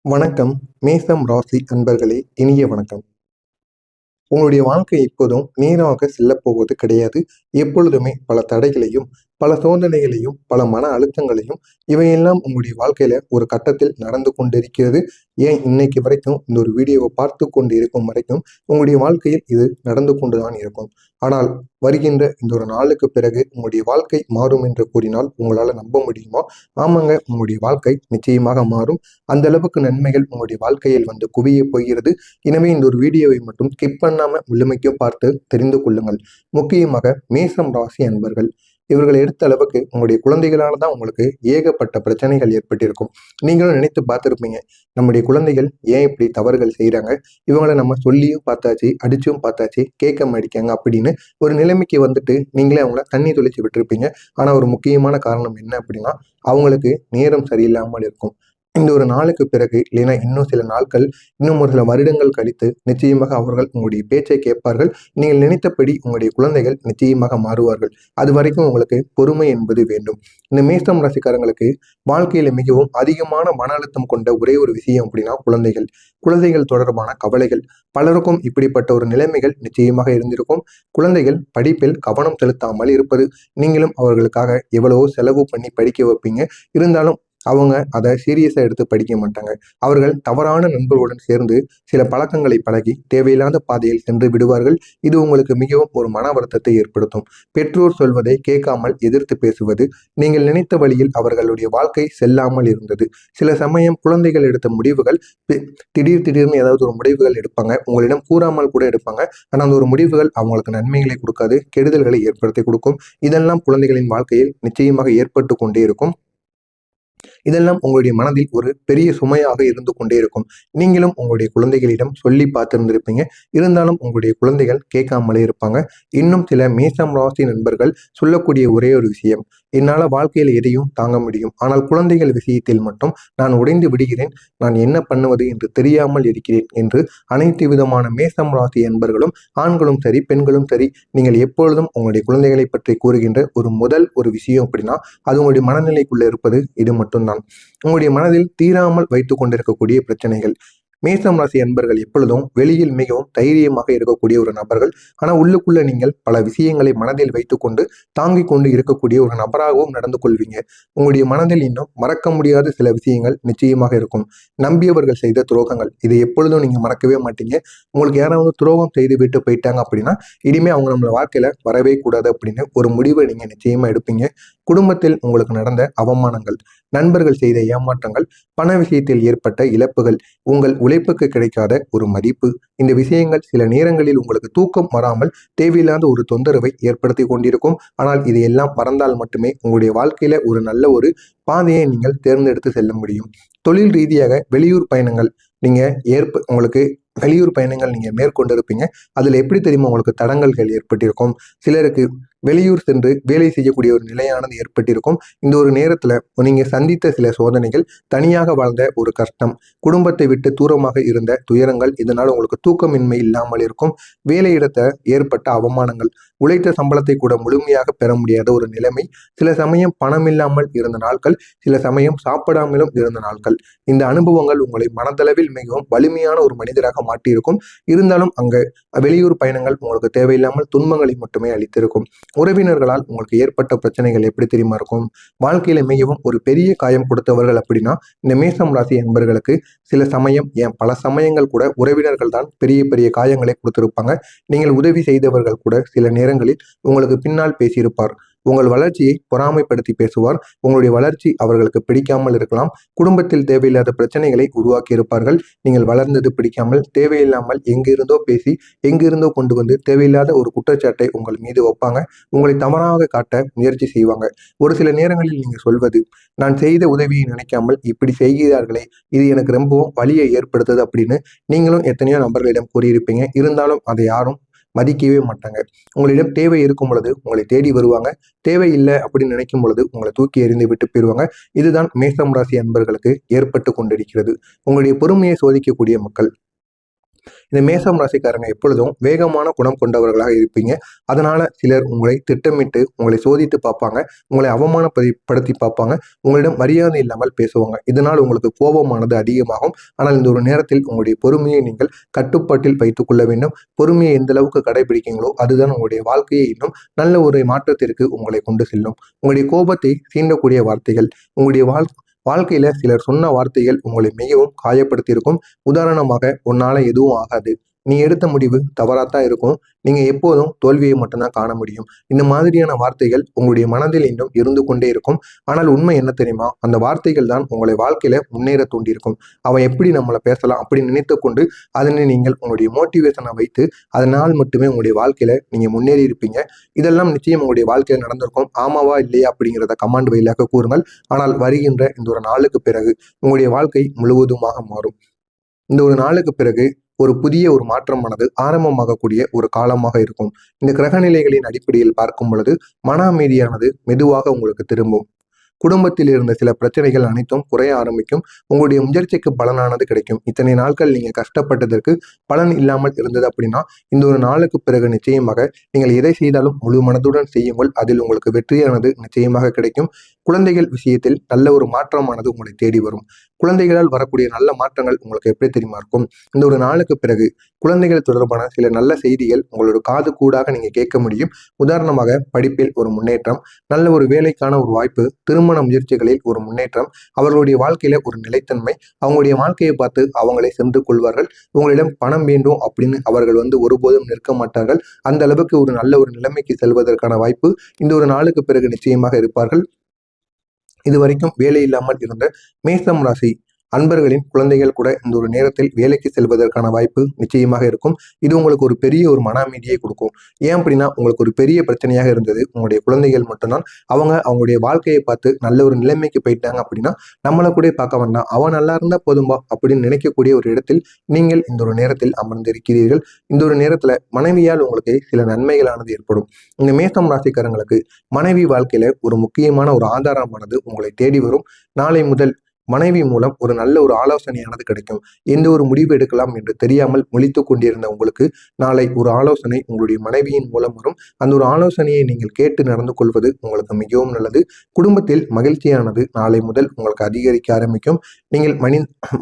வணக்கம். மேசம் ராசி அன்பர்களே, இனிய வணக்கம். உங்களுடைய வாழ்க்கை எப்போதும் நேராக செல்லப் போவது கிடையாது. எப்பொழுதுமே பல தடைகளையும், பல சோதனைகளையும், பல மன அழுத்தங்களையும் இவையெல்லாம் உங்களுடைய வாழ்க்கையில ஒரு கட்டத்தில் நடந்து கொண்டிருக்கிறது. ஏன் இன்னைக்கு வரைக்கும் இந்த ஒரு வீடியோவை பார்த்து கொண்டு இருக்கும் வரைக்கும் உங்களுடைய வாழ்க்கையில் இது நடந்து கொண்டுதான் இருக்கும். ஆனால் வருகின்ற இந்த ஒரு நாளுக்கு பிறகு உங்களுடைய வாழ்க்கை மாறும் என்று கூறினால் உங்களால நம்ப முடியுமா? ஆமாங்க, உங்களுடைய வாழ்க்கை நிச்சயமாக மாறும். அந்த அளவுக்கு நன்மைகள் உங்களுடைய வாழ்க்கையில் வந்து குவிய போகிறது. எனவே இந்த ஒரு வீடியோவை மட்டும் ஸ்கிப் பண்ணாம முழுமைக்கும் பார்த்து தெரிந்து கொள்ளுங்கள். முக்கியமாக மேசம் ராசி அன்பர்கள், இவர்களை எடுத்த அளவுக்கு உங்களுடைய குழந்தைகளால தான் உங்களுக்கு ஏகப்பட்ட பிரச்சனைகள் ஏற்பட்டிருக்கும். நீங்களும் நினைத்து பார்த்துருப்பீங்க, நம்முடைய குழந்தைகள் ஏன் இப்படி தவறுகள் செய்கிறாங்க, இவங்களை நம்ம சொல்லியும் பார்த்தாச்சு, அடிச்சும் பார்த்தாச்சு, கேட்க மாட்டேங்காங்க அப்படின்னு ஒரு நிலைமைக்கு வந்துட்டு நீங்களே அவங்கள தண்ணி தொளிச்சு விட்டுருப்பீங்க. ஆனால் ஒரு முக்கியமான காரணம் என்ன அப்படின்னா, அவங்களுக்கு நேரம் சரியில்லாமல் இருக்கும். இந்த ஒரு நாளுக்கு பிறகு, இல்லைன்னா இன்னும் சில நாட்கள், இன்னும் ஒரு சில வருடங்கள் கழித்து நிச்சயமாக அவர்கள் உங்களுடைய பேச்சை கேட்பார்கள். நீங்கள் நினைத்தபடி உங்களுடைய குழந்தைகள் நிச்சயமாக மாறுவார்கள். அது வரைக்கும் உங்களுக்கு பொறுமை என்பது வேண்டும். இந்த மேஷம் ராசிக்காரங்களுக்கு வாழ்க்கையில மிகவும் அதிகமான மன அழுத்தம் கொண்ட ஒரே ஒரு விஷயம் அப்படின்னா குழந்தைகள். குழந்தைகள் தொடர்பான கவலைகள். பலருக்கும் இப்படிப்பட்ட ஒரு நிலைமைகள் நிச்சயமாக இருந்திருக்கும். குழந்தைகள் படிப்பில் கவனம் செலுத்தாமல் இருப்பது. நீங்களும் அவர்களுக்காக எவ்வளவோ செலவு பண்ணி படிக்க வைப்பீங்க. இருந்தாலும் அவங்க அதை சீரியஸாக எடுத்து படிக்க மாட்டாங்க. அவர்கள் தவறான நண்பர்களுடன் சேர்ந்து சில பழக்கங்களை பழகி தேவையில்லாத பாதையில் சென்று விடுவார்கள். இது உங்களுக்கு மிகவும் ஒரு மன வருத்தத்தை ஏற்படுத்தும். பெற்றோர் சொல்வதை கேட்காமல் எதிர்த்து பேசுவது. நீங்கள் நினைத்த வழியில் அவர்களுடைய வாழ்க்கை செல்லாமல் இருந்தது. சில சமயம் குழந்தைகள் எடுத்த முடிவுகள் திடீர்னு ஏதாவது ஒரு முடிவுகள் எடுப்பாங்க. உங்களிடம் கூறாமல் கூட எடுப்பாங்க. ஆனால் அந்த ஒரு முடிவுகள் அவங்களுக்கு நன்மைகளை கொடுக்காது, கெடுதல்களை ஏற்படுத்தி கொடுக்கும். இதெல்லாம் குழந்தைகளின் வாழ்க்கையில் நிச்சயமாக ஏற்பட்டு கொண்டே இருக்கும். இதெல்லாம் உங்களுடைய மனதில் ஒரு பெரிய சுமையாக இருந்து கொண்டே இருக்கும். நீங்களும் உங்களுடைய குழந்தைகளிடம் சொல்லி பார்த்திருந்திருப்பீங்க. இருந்தாலும் உங்களுடைய குழந்தைகள் கேட்காமலே இருப்பாங்க. இன்னும் சில மேஷம் ராசி நண்பர்கள் சொல்லக்கூடிய ஒரே ஒரு விஷயம், என்னால் வாழ்க்கையில் எதையும் தாங்க முடியும், ஆனால் குழந்தைகள் விஷயத்தில் மட்டும் நான் உடைந்து விடுகிறேன், நான் என்ன பண்ணுவது என்று தெரியாமல் இருக்கிறேன் என்று அனைத்து விதமான மேஷம் ராசி என்பர்களும், ஆண்களும் சரி பெண்களும் சரி, நீங்கள் எப்பொழுதும் உங்களுடைய குழந்தைகளை பற்றி கூறுகின்ற ஒரு விஷயம் அப்படின்னா அது உங்களுடைய மனநிலைக்குள்ள இருப்பது இது மட்டும்தான். உங்களுடைய மனதில் தீராமல் வைத்துக் கொண்டிருக்கக்கூடிய பிரச்சனைகள். மேஷம் ராசி அன்பர்கள் எப்பொழுதும் வெளியில் மிகவும் தைரியமாக இருக்கக்கூடிய ஒரு நபர்கள். ஆனால் உள்ளுக்குள்ள நீங்கள் பல விஷயங்களை மனதில் வைத்துக்கொண்டு தாங்கிக் கொண்டு இருக்கக்கூடிய ஒரு நபராகவும் நடந்து கொள்வீங்க. உங்களுடைய மனதில் இன்னும் மறக்க முடியாத சில விஷயங்கள் நிச்சயமாக இருக்கும். நம்பியவர்கள் செய்த துரோகங்கள், இதை எப்பொழுதும் நீங்க மறக்கவே மாட்டீங்க. உங்களுக்கு யாராவது துரோகம் செய்து விட்டு போயிட்டாங்க அப்படின்னா இனிமே அவங்க நம்மள வாழ்க்கையில வரவே கூடாது அப்படின்னு ஒரு முடிவை நீங்க நிச்சயமா எடுப்பீங்க. குடும்பத்தில் உங்களுக்கு நடந்த அவமானங்கள், நண்பர்கள் செய்த ஏமாற்றங்கள், பண விஷயத்தில் ஏற்பட்ட இழப்புகள், உங்கள் உழைப்புக்கு கிடைக்காத ஒரு மதிப்பு, இந்த விஷயங்கள் சில நேரங்களில் உங்களுக்கு தூக்கம் வராமல் தேவையில்லாத ஒரு தொந்தரவை ஏற்படுத்தி கொண்டிருக்கும். ஆனால் இதையெல்லாம் மறந்தால் மட்டுமே உங்களுடைய வாழ்க்கையில ஒரு நல்ல ஒரு பாதையை நீங்கள் தேர்ந்தெடுத்து செல்ல முடியும். தொழில் ரீதியாக வெளியூர் பயணங்கள் நீங்க உங்களுக்கு வெளியூர் பயணங்கள் நீங்க மேற்கொண்டிருப்பீங்க. அதுல எப்படி தெரியுமா உங்களுக்கு தடங்கல்கள் ஏற்பட்டிருக்கும். சிலருக்கு வெளியூர் சென்று வேலை செய்யக்கூடிய ஒரு நிலையானது ஏற்பட்டிருக்கும். இந்த ஒரு நேரத்துல நீங்க சந்தித்த சில சோதனைகள், தனியாக வாழ்ந்த ஒரு கஷ்டம், குடும்பத்தை விட்டு தூரமாக இருந்த துயரங்கள், இதனால் உங்களுக்கு தூக்கமின்மை இல்லாமல் இருக்கும். வேலையிடத்த ஏற்பட்ட அவமானங்கள், உழைத்த சம்பளத்தை கூட முழுமையாக பெற முடியாத ஒரு நிலைமை, சில சமயம் பணம் இல்லாமல் இருந்த நாட்கள், சில சமயம் சாப்பிடாமலும் இருந்த நாட்கள். இந்த அனுபவங்கள் உங்களை மனதளவில் மிகவும் வலிமையான ஒரு மனிதராக மாட்டியிருக்கும். இருந்தாலும் அங்க வெளியூர் பயணங்கள் உங்களுக்கு தேவையில்லாமல் துன்பங்களை மட்டுமே அளித்திருக்கும். உறவினர்களால் உங்களுக்கு ஏற்பட்ட பிரச்சனைகள் எப்படி தெரியுமா இருக்கும். வாழ்க்கையில மிகவும் ஒரு பெரிய காயம் கொடுத்தவர்கள் அப்படின்னா இந்த மேஷம் ராசி என்பர்களுக்கு சில சமயம், ஏன் பல சமயங்கள் கூட உறவினர்கள் தான் பெரிய பெரிய காயங்களை கொடுத்திருப்பாங்க. நீங்கள் உதவி செய்தவர்கள் கூட சில நேரங்களில் உங்களுக்கு பின்னால் பேசியிருப்பார். உங்கள் வளர்ச்சியை பொறாமைப்படுத்தி பேசுவார். உங்களுடைய வளர்ச்சி அவர்களுக்கு பிடிக்காமல் இருக்கலாம். குடும்பத்தில் தேவையில்லாத பிரச்சனைகளை உருவாக்கி இருப்பார்கள். நீங்கள் வளர்ந்தது பிடிக்காமல் தேவையில்லாமல் எங்கிருந்தோ பேசி, எங்கிருந்தோ கொண்டு வந்து தேவையில்லாத ஒரு குற்றச்சாட்டை உங்கள் மீது வைப்பாங்க. உங்களை தவறாக காட்ட முயற்சி செய்வாங்க. ஒரு சில நேரங்களில் நீங்க சொல்வது, நான் செய்த உதவியை நினைக்காமல் இப்படி செய்கிறார்களே, இது எனக்கு ரொம்பவும் வலியை ஏற்படுத்துது அப்படின்னு நீங்களும் எத்தனையோ நபர்களிடம் கூறியிருப்பீங்க. இருந்தாலும் அதை யாரும் மதிக்கவே மாட்டாங்க. உங்களிடம் தேவை இருக்கும் பொழுது உங்களை தேடி வருவாங்க. தேவை இல்லை அப்படின்னு நினைக்கும் பொழுது உங்களை தூக்கி எறிந்து விட்டு போயிடுவாங்க. இதுதான் மேஷம் ராசி அன்பர்களுக்கு ஏற்பட்டு கொண்டிருக்கிறது. உங்களுடைய பொறுமையை சோதிக்கக்கூடிய மக்கள். இந்த மேசம் ராசிக்காரங்க எப்பொழுதும் வேகமான குணம் கொண்டவர்களாக இருப்பீங்க. அதனால சிலர் உங்களை திட்டமிட்டு உங்களை சோதித்து பார்ப்பாங்க, உங்களை அவமானப்படுத்தி பார்ப்பாங்க, உங்களிடம் மரியாதை இல்லாமல் பேசுவாங்க. இதனால் உங்களுக்கு கோபமானது அதிகமாகும். ஆனால் இந்த ஒரு நேரத்தில் உங்களுடைய பொறுமையை நீங்கள் கட்டுப்பாட்டில் வைத்துக் கொள்ள வேண்டும். பொறுமையை எந்த அளவுக்கு கடைபிடிக்கீங்களோ அதுதான் உங்களுடைய வாழ்க்கையை இன்னும் நல்ல ஒரு மாற்றத்திற்கு உங்களை கொண்டு செல்லும். உங்களுடைய கோபத்தை தீண்டக்கூடிய வார்த்தைகள், உங்களுடைய வாழ்க்கையில சிலர் சொன்ன வார்த்தைகள் உங்களை மிகவும் காயப்படுத்தியிருக்கும். உதாரணமாக, உன்னால எதுவும் ஆகாது, நீ எடுத்த முடிவு தவறாத்தான் இருக்கும், நீங்க எப்போதும் தோல்வியை மட்டும்தான் காண முடியும், இந்த மாதிரியான வார்த்தைகள் உங்களுடைய மனதில் இன்னும் இருந்து கொண்டே இருக்கும். ஆனால் உண்மை என்ன தெரியுமா? அந்த வார்த்தைகள் தான் உங்களை வாழ்க்கையில முன்னேற தூண்டியிருக்கும். அவன் எப்படி நம்மளை பேசலாம் அப்படி நினைத்து கொண்டு அதனை நீங்கள் உங்களுடைய மோட்டிவேஷனை வைத்து அதனால் மட்டுமே உங்களுடைய வாழ்க்கையில நீங்க முன்னேறி இருப்பீங்க. இதெல்லாம் நிச்சயம் உங்களுடைய வாழ்க்கையில் நடந்திருக்கும். ஆமாவா இல்லையா அப்படிங்கிறத கமெண்ட் வழியாக கூறுங்கள். ஆனால் வருகின்ற இந்த ஒரு நாளுக்கு பிறகு உங்களுடைய வாழ்க்கை முழுவதுமாக மாறும். இந்த ஒரு நாளுக்கு பிறகு ஒரு புதிய ஒரு மாற்றமானது ஆரம்பமாகக்கூடிய ஒரு காலமாக இருக்கும். இந்த கிரகநிலைகளின் அடிப்படையில் பார்க்கும் பொழுது மன அமைதியானது மெதுவாக உங்களுக்கு திரும்பும். குடும்பத்தில் இருந்த சில பிரச்சனைகள் அனைத்தும் குறைய ஆரம்பிக்கும். உங்களுடைய முயற்சிக்கு பலனானது கிடைக்கும். இத்தனை நாட்கள் நீங்க கஷ்டப்பட்டதற்கு பலன் இல்லாமல் இருந்தது அப்படின்னா இந்த ஒரு நாளுக்கு பிறகு நிச்சயமாக நீங்கள் எதை செய்தாலும் முழு மனதுடன் செய்யுங்கள். அதில் உங்களுக்கு வெற்றியானது நிச்சயமாக கிடைக்கும். குழந்தைகள் விஷயத்தில் நல்ல ஒரு மாற்றமானது உங்களை தேடி வரும். குழந்தைகளால் வரக்கூடிய நல்ல மாற்றங்கள் உங்களுக்கு எப்படி தெரியுமா இருக்கும்? இந்த ஒரு நாளுக்கு பிறகு குழந்தைகள் தொடர்பான சில நல்ல செய்திகள் உங்களோட காது கூடாக நீங்க கேட்க முடியும். உதாரணமாக, படிப்பில் ஒரு முன்னேற்றம், நல்ல ஒரு வேலைக்கான ஒரு வாய்ப்பு, திருமண முயற்சிகளில் ஒரு முன்னேற்றம், அவர்களுடைய வாழ்க்கையில ஒரு நிலைத்தன்மை, அவங்களுடைய வாழ்க்கையை பார்த்து அவங்களே சென்று கொள்வார்கள். உங்களிடம் பணம் வேண்டும் அப்படின்னு அவர்கள் ஒருபோதும் நிற்க மாட்டார்கள். அந்த அளவுக்கு ஒரு நல்ல ஒரு நிலைமைக்கு செல்வதற்கான வாய்ப்பு இந்த ஒரு நாளுக்கு பிறகு நிச்சயமாக இருப்பார்கள். இதுவரைக்கும் வேலை இல்லாமல் இருந்த மேசம் ராசி அன்பர்களின் குழந்தைகள் கூட இந்த ஒரு நேரத்தில் வேலைக்கு செல்வதற்கான வாய்ப்பு நிச்சயமாக இருக்கும். இது உங்களுக்கு ஒரு பெரிய ஒரு மன அமைதியை கொடுக்கும். ஏன் அப்படின்னா, உங்களுக்கு ஒரு பெரிய பிரச்சனையாக இருந்தது உங்களுடைய குழந்தைகள் மட்டும்தான். அவங்களுடைய வாழ்க்கையை பார்த்து நல்ல ஒரு நிலைமைக்கு போயிட்டாங்க அப்படின்னா நம்மளை கூட பார்க்க வேண்டாம், அவன் நல்லா இருந்தா போதும்பா அப்படின்னு நினைக்கக்கூடிய ஒரு இடத்தில் நீங்கள் இந்த ஒரு நேரத்தில் அமர்ந்திருக்கிறீர்கள். இந்த ஒரு நேரத்துல மனைவியால் உங்களுக்கு சில நன்மைகளானது ஏற்படும். இந்த மேசம் ராசிக்காரங்களுக்கு மனைவி வாழ்க்கையில ஒரு முக்கியமான ஒரு ஆதாரமானது உங்களை தேடி வரும். நாளை முதல் மனைவி மூலம் ஒரு நல்ல ஒரு ஆலோசனையானது கிடைக்கும். எந்த ஒரு முடிவு எடுக்கலாம் என்று தெரியாமல் முழித்து கொண்டிருந்த உங்களுக்கு நாளை ஒரு ஆலோசனை உங்களுடைய மனைவியின் மூலம் வரும். அந்த ஒரு ஆலோசனையை நீங்கள் கேட்டு நடந்து கொள்வது உங்களுக்கு மிகவும் நல்லது. குடும்பத்தில் மகிழ்ச்சியானது நாளை முதல் உங்களுக்கு அதிகரிக்க ஆரம்பிக்கும். நீங்கள்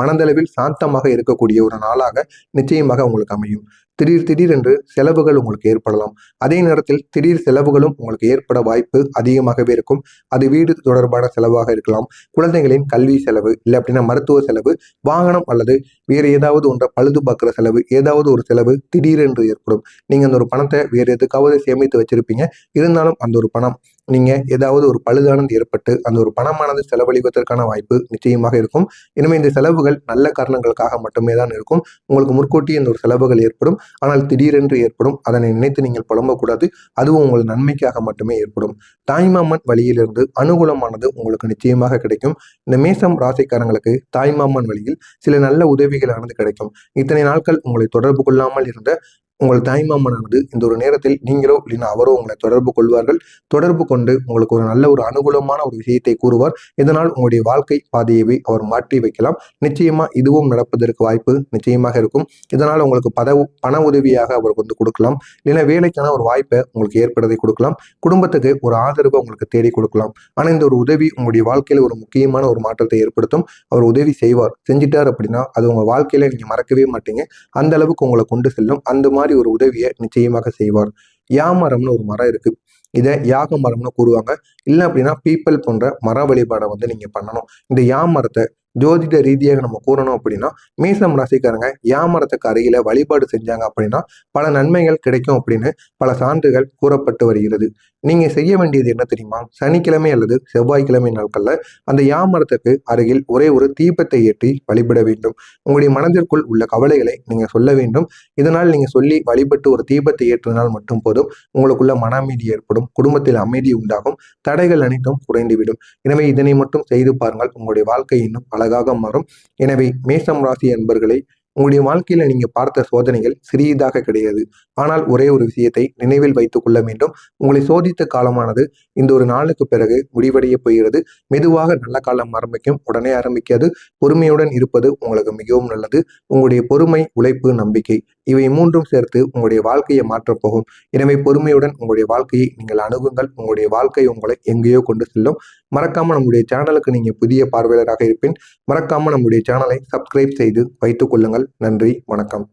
மனதளவில் சாந்தமாக இருக்கக்கூடிய ஒரு நாளாக நிச்சயமாக உங்களுக்கு அமையும். திடீரென்று செலவுகள் உங்களுக்கு ஏற்படலாம். அதே நேரத்தில் திடீர் செலவுகளும் உங்களுக்கு ஏற்பட வாய்ப்பு அதிகமாகவே இருக்கும். அது வீடு தொடர்பான செலவாக இருக்கலாம், குழந்தைகளின் கல்வி செலவு, இல்லை அப்படின்னா மருத்துவ செலவு, வாகனம் அல்லது வேறு ஏதாவது ஒன்றை பழுது பார்க்குற செலவு, ஏதாவது ஒரு செலவு திடீரென்று ஏற்படும். நீங்க அந்த ஒரு பணத்தை வேறு எதுக்காவது சேமித்து வச்சிருப்பீங்க. இருந்தாலும் அந்த ஒரு பணம் நீங்க ஏதாவது ஒரு பழுதானது ஏற்பட்டு அந்த ஒரு பணமானது செலவழிவதற்கான வாய்ப்பு நிச்சயமாக இருக்கும். இனிமே இந்த செலவுகள் நல்ல காரணங்களுக்காக மட்டுமே தான் இருக்கும். உங்களுக்கு முற்கூட்டி இந்த ஒரு செலவுகள் ஏற்படும். ஆனால் திடீரென்று ஏற்படும். அதனை நினைத்து நீங்கள் புலம்பக்கூடாது. அதுவும் உங்கள் நன்மைக்காக மட்டுமே ஏற்படும். தாய்மாமன் வழியிலிருந்து அனுகூலமானது உங்களுக்கு நிச்சயமாக கிடைக்கும். இந்த மேசம் ராசிக்காரங்களுக்கு தாய்மாமன் வழியில் சில நல்ல உதவிகளானது கிடைக்கும். இத்தனை நாட்கள் உங்களை தொடர்பு கொள்ளாமல் இருந்த உங்கள் தாய்மாமனானது இந்த ஒரு நேரத்தில் நீங்களோ இல்லைன்னா அவரோ உங்களை தொடர்பு கொள்வார்கள். தொடர்பு கொண்டு உங்களுக்கு ஒரு நல்ல ஒரு அனுகூலமான ஒரு விஷயத்தை கூறுவார். இதனால் உங்களுடைய வாழ்க்கை பாதையவே அவர் மாற்றி வைக்கலாம். நிச்சயமா இதுவும் நடப்பதற்கு வாய்ப்பு நிச்சயமாக இருக்கும். இதனால் உங்களுக்கு பண உதவியாக அவர் கொடுக்கலாம். இல்லைன்னா வேலைக்கான ஒரு வாய்ப்பை உங்களுக்கு ஏற்படுத்தி கொடுக்கலாம். குடும்பத்துக்கு ஒரு ஆதரவை உங்களுக்கு தேடி கொடுக்கலாம். ஆனால் இந்த ஒரு உதவி உங்களுடைய வாழ்க்கையில ஒரு முக்கியமான ஒரு மாற்றத்தை ஏற்படுத்தும். அவர் உதவி செய்வார். செஞ்சிட்டார் அப்படின்னா அது உங்க வாழ்க்கையில நீங்க மறக்கவே மாட்டீங்க. அந்த அளவுக்கு உங்களை கொண்டு செல்லும். அந்த மாதிரி ஒரு உதவியை நிச்சயமாக செய்வார். யாமரம்னு ஒரு மரம் இருக்கு. இதை யாக மரம்னு கூறுவாங்க. இல்லை அப்படின்னா பீப்பல் போன்ற மர வழிபாடை நீங்க பண்ணணும். இந்த யாமரத்தை ஜோதிட ரீதியாக நம்ம கூறணும் அப்படின்னா மேசம் ராசிக்காரங்க யாமரத்துக்கு அருகில வழிபாடு செஞ்சாங்க அப்படின்னா பல நன்மைகள் கிடைக்கும் அப்படின்னு பல சான்றுகள் கூறப்பட்டு வருகிறது. நீங்க செய்ய வேண்டியது என்ன தெரியுமா? சனிக்கிழமை அல்லது செவ்வாய்க்கிழமை நாட்கள்ல அந்த யாமரத்துக்கு அருகில் ஒரே ஒரு தீபத்தை ஏற்றி வழிபட வேண்டும். உங்களுடைய மனதிற்குள் உள்ள கவலைகளை நீங்க சொல்ல வேண்டும். இதனால் நீங்க சொல்லி வழிபட்டு ஒரு தீபத்தை ஏற்றினால் மட்டும் போதும். உங்களுக்குள்ள மன அமைதி ஏற்படும். குடும்பத்தில் அமைதி உண்டாகும். தடைகள் அனைத்தும் குறைந்துவிடும். எனவே இதனை மட்டும் செய்து பாருங்கள். உங்களுடைய வாழ்க்கை இன்னும் அழகாக மாறும். எனவே மேசம் ராசி அன்பர்களை உங்களுடைய வாழ்க்கையில நீங்க பார்த்த சோதனைகள் சிறியதாக கிடையாது. ஆனால் ஒரே ஒரு விஷயத்தை நினைவில் வைத்துக் கொள்ள வேண்டும். உங்களை சோதித்த காலமானது இந்த ஒரு நாளுக்கு பிறகு முடிவடைய போகிறது. மெதுவாக நல்ல காலம் ஆரம்பிக்கும், உடனே ஆரம்பிக்காது. பொறுமையுடன் இருப்பது உங்களுக்கு மிகவும் நல்லது. உங்களுடைய பொறுமை, உழைப்பு, நம்பிக்கை இவை மூன்றும் சேர்த்து உங்களுடைய வாழ்க்கையை மாற்றப் போகும். எனவே பொறுமையுடன் உங்களுடைய வாழ்க்கையை நீங்கள் அணுகுங்கள். உங்களுடைய வாழ்க்கை உங்களை எங்கேயோ கொண்டு செல்லும். மறக்காம நம்முடைய சேனலுக்கு நீங்க புதிய பார்வையாளராக இருப்பேன். மறக்காம நம்முடைய சேனலை சப்ஸ்கிரைப் செய்து வைத்துக் கொள்ளுங்கள். நன்றி, வணக்கம்.